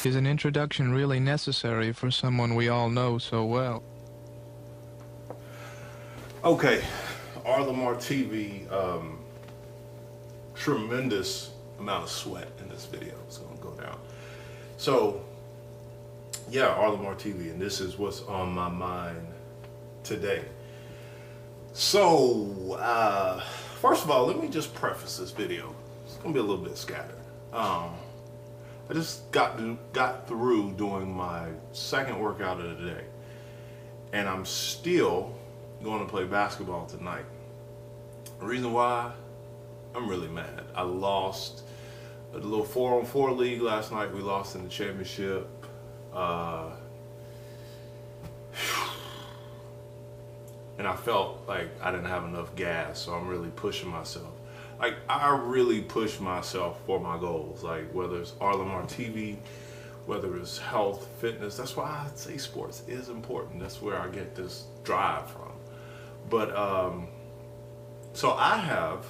Is an introduction really necessary for someone we all know so well? Okay, R Lamar TV, tremendous amount of sweat in this video. It's gonna go down. So, yeah, R Lamar TV, and this is what's on my mind today. So, first of all, let me just preface this video. It's gonna be a little bit scattered. I just got through doing my second workout of the day, and I'm still going to play basketball tonight. The reason why, I'm really mad. I lost a little 4-on-4 league last night. We lost in the championship. And I felt like I didn't have enough gas, so I'm really pushing myself. Like, I really push myself for my goals, like whether it's R Lamar TV, whether it's health, fitness. That's why I say sports is important. That's where I get this drive from. But, so I have,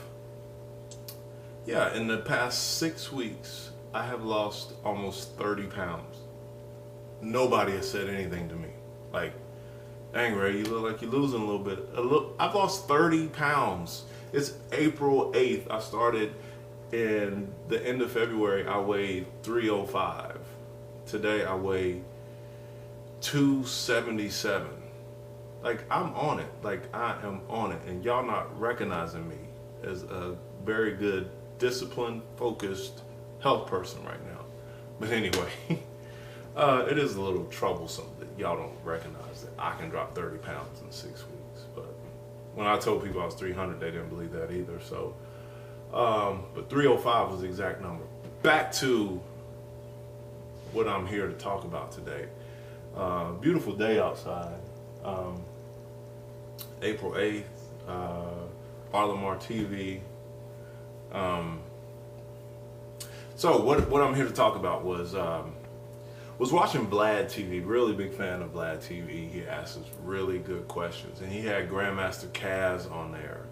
in the past 6 weeks, I have lost almost 30 pounds. Nobody has said anything to me. Like, dang, Ray, you look like you're losing a little bit. I've lost 30 pounds. It's April 8th. I started in the end of February. I weighed 305. Today I weigh 277. Like, I'm on it. Like, I am on it. And y'all not recognizing me as a very good, disciplined, focused health person right now. But anyway, it is a little troublesome that y'all don't recognize that I can drop 30 pounds in 6 weeks. But when I told people I was 300, they didn't believe that either. So, but 305 was the exact number. Back to what I'm here to talk about today. Beautiful day outside. April 8th, R Lamar TV. So what I'm here to talk about was watching Vlad TV. Really big fan of Vlad TV. He asks us really good questions, and he had Grandmaster Caz on there.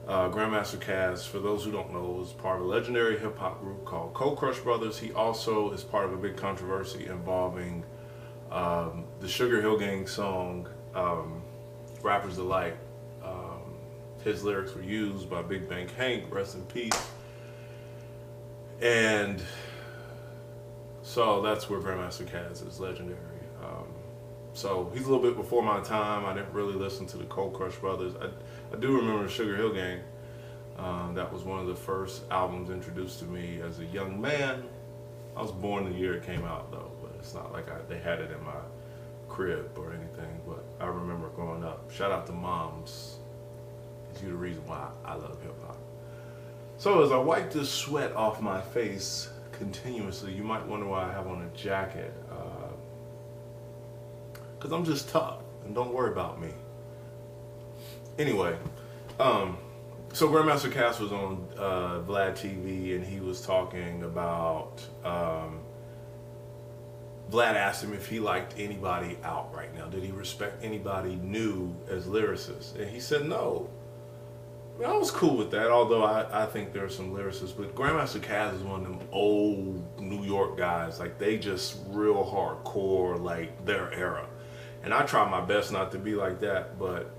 Grandmaster Caz, for those who don't know, is part of a legendary hip-hop group called Cold Crush Brothers. He also is part of a big controversy involving the Sugar Hill Gang song, Rapper's Delight. His lyrics were used by Big Bank Hank, rest in peace. And so that's where Grandmaster Caz is legendary. So he's a little bit before my time. I didn't really listen to the Cold Crush Brothers. I do remember the Sugar Hill Gang. That was one of the first albums introduced to me as a young man. I was born the year it came out though, but it's not like they had it in my crib or anything, but I remember growing up. Shout out to moms. You're the reason why I love hip hop. So as I wipe this sweat off my face continuously, you might wonder why I have on a jacket. Because I'm just tough, and don't worry about me. Anyway, so Grandmaster Caz was on Vlad TV, and he was talking about, Vlad asked him if he liked anybody out right now. Did he respect anybody new as lyricists? And he said no. I mean, I was cool with that, although I think there are some lyricists, but Grandmaster Caz is one of them old New York guys. Like, they just real hardcore, like their era. And I try my best not to be like that, but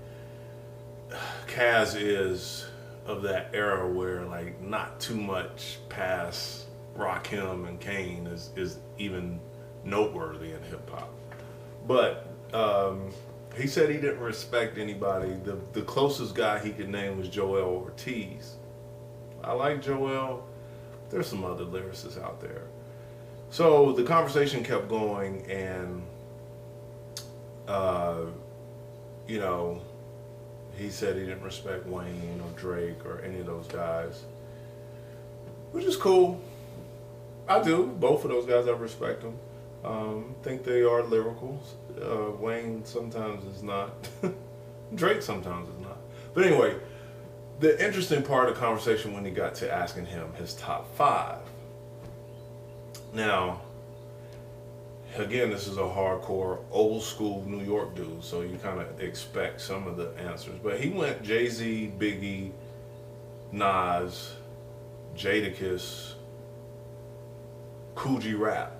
Caz is of that era where, like, not too much past Rakim and Kane is even noteworthy in hip hop. But he said he didn't respect anybody. The closest guy he could name was Joel Ortiz. I like Joel. There's some other lyricists out there. So the conversation kept going, and you know, he said he didn't respect Wayne or Drake or any of those guys, which is cool. I do. Both of those guys, I respect them. Think they are lyrical. Wayne sometimes is not. Drake sometimes is not. But anyway, the interesting part of the conversation when he got to asking him his top 5. Now, again, this is a hardcore, old school New York dude, so you kind of expect some of the answers. But he went Jay-Z, Biggie, Nas, Jadakiss, Kool G Rap.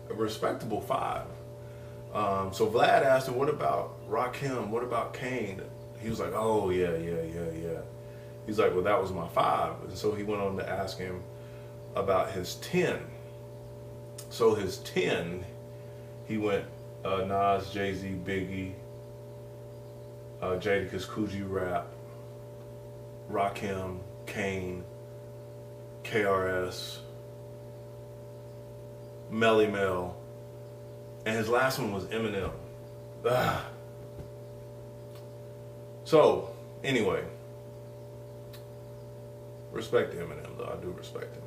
A respectable 5. So Vlad asked him, what about Rakim? What about Kane? He was like, oh, yeah. He's like, well, that was my 5. And so he went on to ask him about his 10. So his 10, he went Nas, Jay-Z, Biggie, Jadakiss, Kool G Rap, Rakim, Kane, KRS, Melly Mel, and his last one was Eminem. Ugh. So, anyway, respect Eminem, though. I do respect him.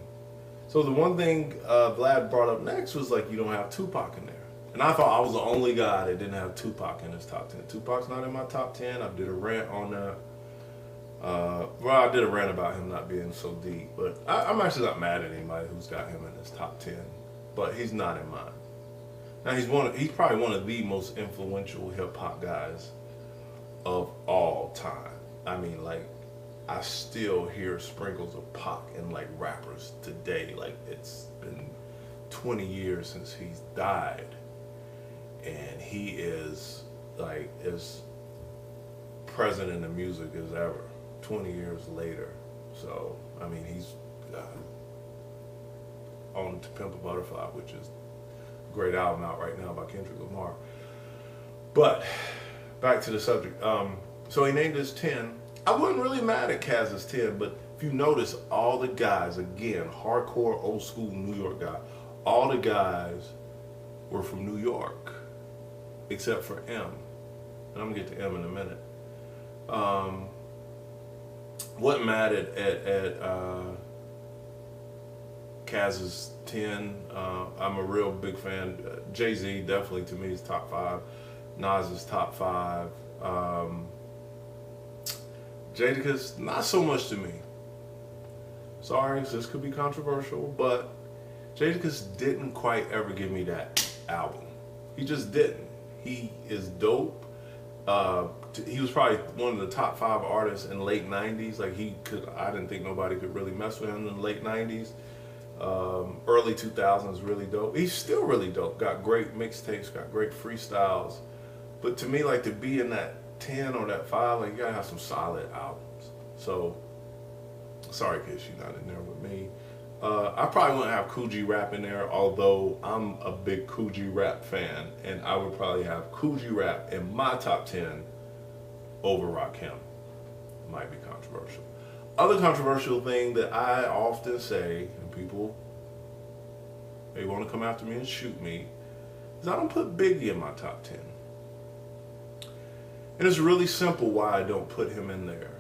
So the one thing Vlad brought up next was like, you don't have Tupac in there. And I thought I was the only guy that didn't have Tupac in his top 10. Tupac's not in my top 10. I did a rant on that. Well, I did a rant about him not being so deep, but I'm actually not mad at anybody who's got him in his top 10. But he's not in mine. Now he's probably one of the most influential hip hop guys of all time. I mean, like, I still hear sprinkles of Pac in like rappers today. Like, it's been 20 years since he's died, and he is like as present in the music as ever 20 years later. So I mean, he's on To Pimp a Butterfly, which is a great album out right now by Kendrick Lamar. But back to the subject. So he named his 10. I wasn't really mad at Kaz's 10, but if you notice, all the guys, again, hardcore, old school New York guy, all the guys were from New York, except for M. And I'm gonna get to M in a minute. Wasn't mad at Kaz's 10. I'm a real big fan. Jay-Z definitely to me is top 5. Nas is top 5. Jadakiss, not so much to me. Sorry, so this could be controversial, but Jadakiss didn't quite ever give me that album. He just didn't. He is dope. He was probably one of the top 5 artists in the late 90s. Like, I didn't think nobody could really mess with him in the late 90s. Early 2000s, really dope. He's still really dope. Got great mixtapes, got great freestyles. But to me, like, to be in that 10 or that 5, like, you gotta have some solid albums. So, sorry, kid, she's not in there with me. I probably wouldn't have Kool G Rap in there, although I'm a big Kool G Rap fan, and I would probably have Kool G Rap in my top 10 over Rakim. Might be controversial. Other controversial thing that I often say, and people may want to come after me and shoot me, is I don't put Biggie in my top 10. And it's really simple why I don't put him in there.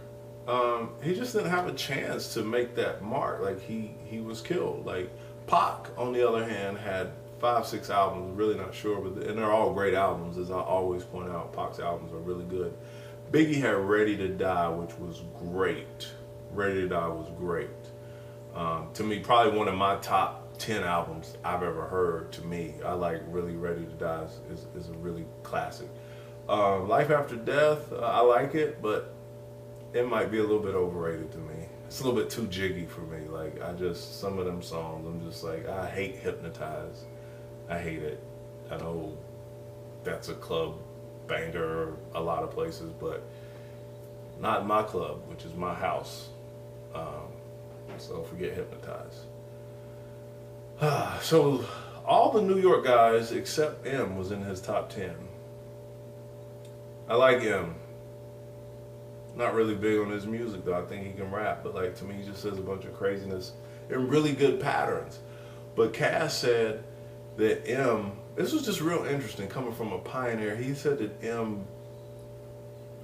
He just didn't have a chance to make that mark. Like, he was killed. Like, Pac, on the other hand, had 5, 6 albums, really not sure, but and they're all great albums, as I always point out. Pac's albums are really good. Biggie had Ready to Die, which was great. Ready to Die was great. To me, probably one of my top 10 albums I've ever heard. To me, I like really Ready to Die is a really classic. Life After Death, I like it, but it might be a little bit overrated to me. It's a little bit too jiggy for me. Like, some of them songs, I'm just like, I hate Hypnotize. I hate it. I know that's a club banger a lot of places, but not in my club, which is my house. So forget Hypnotize. So all the New York guys except M was in his top 10. I like M. Not really big on his music though. I think he can rap, but like, to me, he just says a bunch of craziness in really good patterns. But Cass said that M, this was just real interesting coming from a pioneer. He said that M,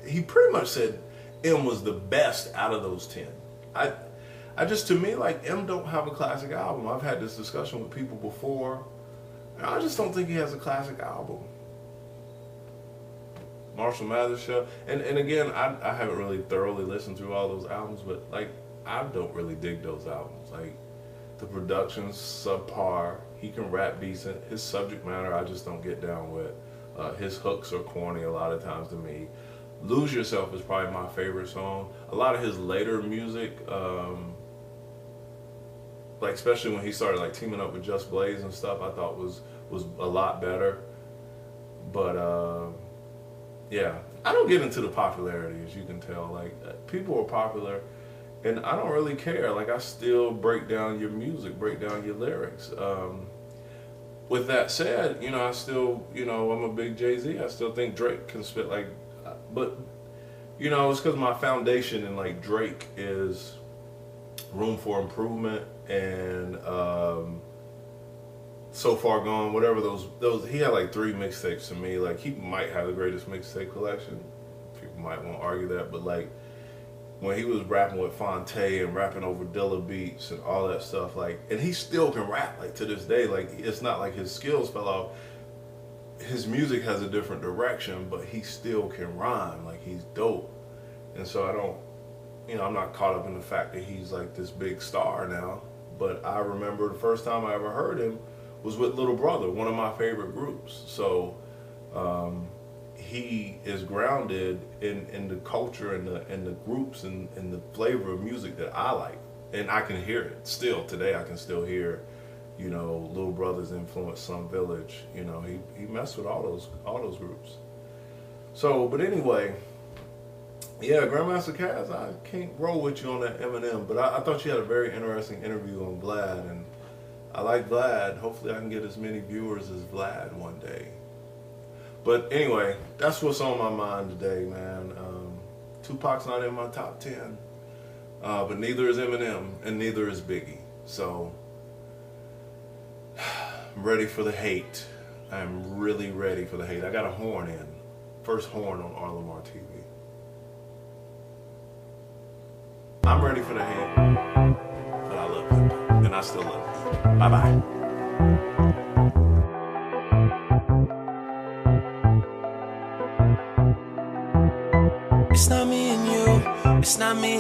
he pretty much said M was the best out of those 10. I just, to me, like, M don't have a classic album. I've had this discussion with people before, and I just don't think he has a classic album. Marshall Mathers Show, and again, I haven't really thoroughly listened through all those albums, but like, I don't really dig those albums. Like, the production's subpar. He can rap decent. His subject matter I just don't get down with. His hooks are corny a lot of times to me. Lose Yourself is probably my favorite song. A lot of his later music, like especially when he started like teaming up with Just Blaze and stuff, I thought was a lot better. But yeah, I don't get into the popularity, as you can tell. Like, people are popular, and I don't really care. Like, I still break down your music, break down your lyrics. With that said, you know, I still, you know, I'm a big Jay-Z. I still think Drake can spit like, but, you know, it's because my foundation in like Drake is Room for Improvement and So Far Gone, whatever those he had like 3 mixtapes to me. Like, he might have the greatest mixtape collection. People might want to argue that, but like when he was rapping with Fonte and rapping over Dilla beats and all that stuff, like, and he still can rap like to this day. Like, it's not like his skills fell off. His music has a different direction, but he still can rhyme. Like, he's dope. And so I don't, you know, I'm not caught up in the fact that he's like this big star now. But I remember the first time I ever heard him was with Little Brother, one of my favorite groups. So he is grounded in the culture and the groups and the flavor of music that I like, and I can hear it still today. I can still hear, you know, Little Brother's influence, Some Village. You know, he messed with all those groups. So, but anyway, yeah, Grandmaster Caz, I can't roll with you on that Eminem, but I thought you had a very interesting interview on Vlad, and I like Vlad. Hopefully, I can get as many viewers as Vlad one day. But anyway, that's what's on my mind today, man. Tupac's not in my top 10, but neither is Eminem, and neither is Biggie. So, I'm ready for the hate. I'm really ready for the hate. I got a horn in. First horn on R Lamar TV. I'm ready for the hate, but I love him, and I still love him. Bye-bye. It's not me and you, it's not me.